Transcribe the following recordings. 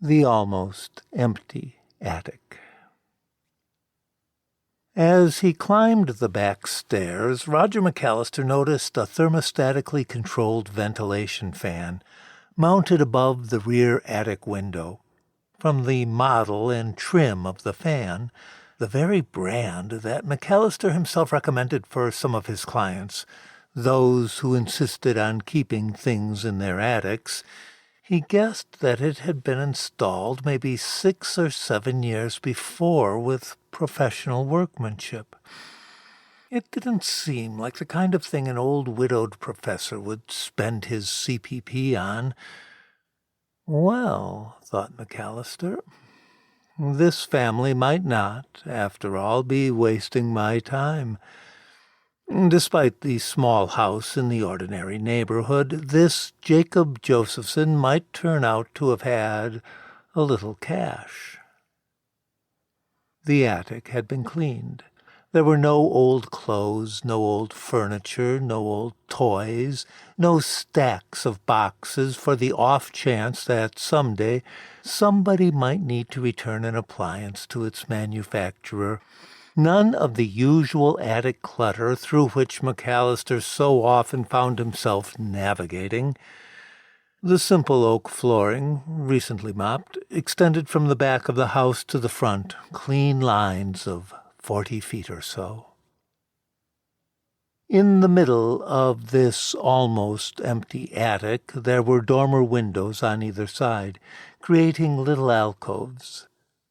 The almost empty attic. As he climbed the back stairs, Roger McAllister noticed a thermostatically controlled ventilation fan mounted above the rear attic window. From the model and trim of the fan, the very brand that McAllister himself recommended for some of his clients, those who insisted on keeping things in their attics, he guessed that it had been installed maybe 6 or 7 years before with professional workmanship. It didn't seem like the kind of thing an old widowed professor would spend his CPP on. Well, thought McAllister, this family might not, after all, be wasting my time. Despite the small house in the ordinary neighborhood, this Jacob Josephson might turn out to have had a little cash. The attic had been cleaned. There were no old clothes, no old furniture, no old toys, no stacks of boxes for the off chance that someday somebody might need to return an appliance to its manufacturer. None of the usual attic clutter through which McAllister so often found himself navigating. The simple oak flooring, recently mopped, extended from the back of the house to the front, clean lines of 40 feet or so. In the middle of this almost empty attic, there were dormer windows on either side, creating little alcoves.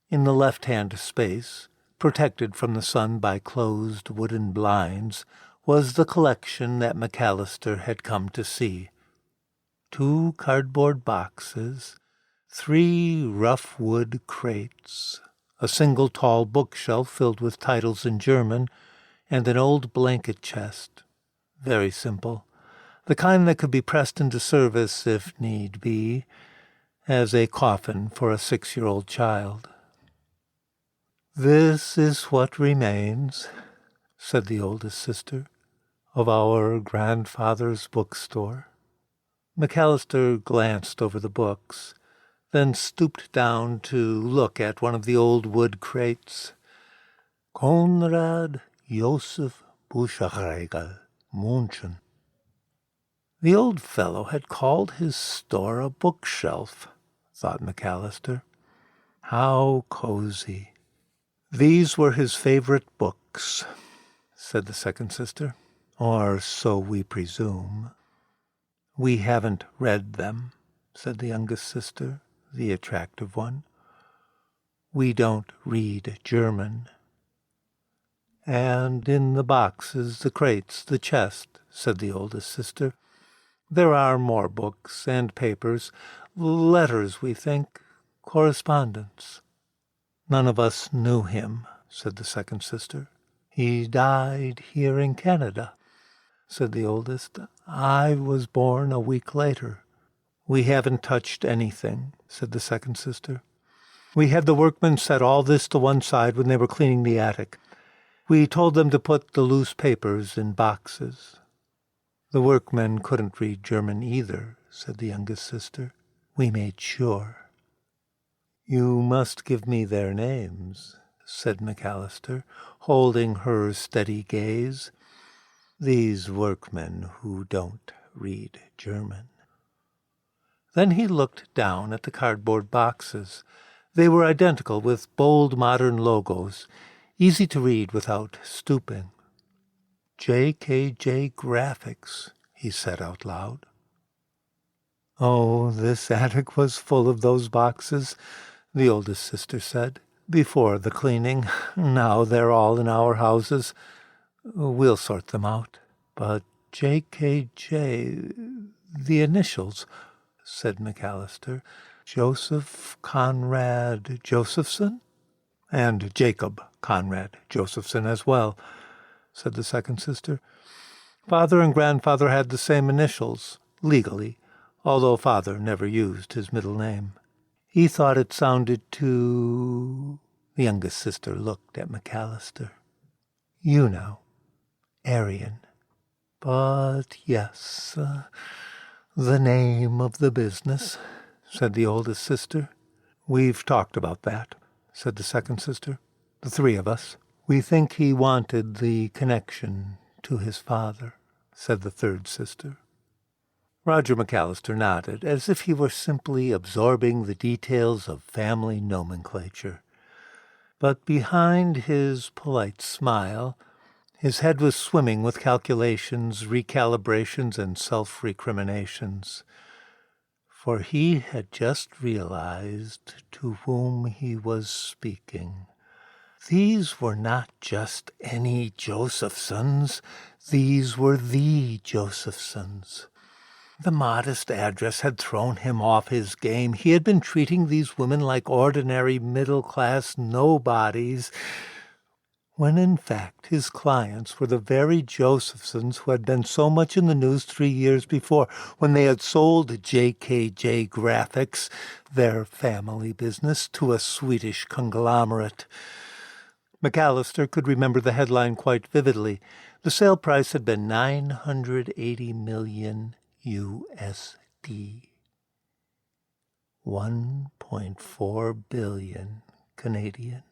In the left-hand space, protected from the sun by closed wooden blinds, was the collection that McAllister had come to see. 2 cardboard boxes, 3 rough wood crates, a single tall bookshelf filled with titles in German, and an old blanket chest. Very simple, the kind that could be pressed into service, if need be, as a coffin for a 6-year-old child. "This is what remains," said the oldest sister, "of our grandfather's bookstore." McAllister glanced over the books, then stooped down to look at one of the old wood crates. Konrad Josef Buchregal, München. The old fellow had called his store a bookshelf, thought McAllister. How cozy. "These were his favorite books," said the second sister, "or so we presume." "We haven't read them," said the youngest sister, the attractive one. "We don't read German." "And in the boxes, the crates, the chest," said the oldest sister, "there are more books and papers, letters, we think, correspondence." "None of us knew him," said the second sister. "He died here in Canada," said the oldest. "I was born a week later." "We haven't touched anything," said the second sister. "We had the workmen set all this to one side when they were cleaning the attic. We told them to put the loose papers in boxes." "The workmen couldn't read German either," said the youngest sister. "We made sure." "You must give me their names," said McAllister, holding her steady gaze. "These workmen who don't read German." Then he looked down at the cardboard boxes. They were identical, with bold modern logos, easy to read without stooping. "J.K.J. Graphics," he said out loud. "Oh, this attic was full of those boxes," the oldest sister said, "before the cleaning. Now they're all in our houses. We'll sort them out. But J.K.J., the initials," said McAllister. "Joseph Conrad Josephson?" "And Jacob Conrad Josephson as well," said the second sister. "Father and grandfather had the same initials, legally, although father never used his middle name. He thought it sounded too—" The youngest sister looked at McAllister. "You know, Aryan. But yes, the name of the business," said the oldest sister. "We've talked about that," said the second sister. "The three of us. We think he wanted the connection to his father," said the third sister. Roger McAllister nodded, as if he were simply absorbing the details of family nomenclature. But behind his polite smile, his head was swimming with calculations, recalibrations, and self-recriminations. For he had just realized to whom he was speaking. These were not just any Josephsons. These were the Josephsons. The modest address had thrown him off his game. He had been treating these women like ordinary middle-class nobodies, when in fact his clients were the very Josephsons who had been so much in the news 3 years before, when they had sold JKJ Graphics, their family business, to a Swedish conglomerate. McAllister could remember the headline quite vividly. The sale price had been $980 million USD. 1.4 billion Canadian.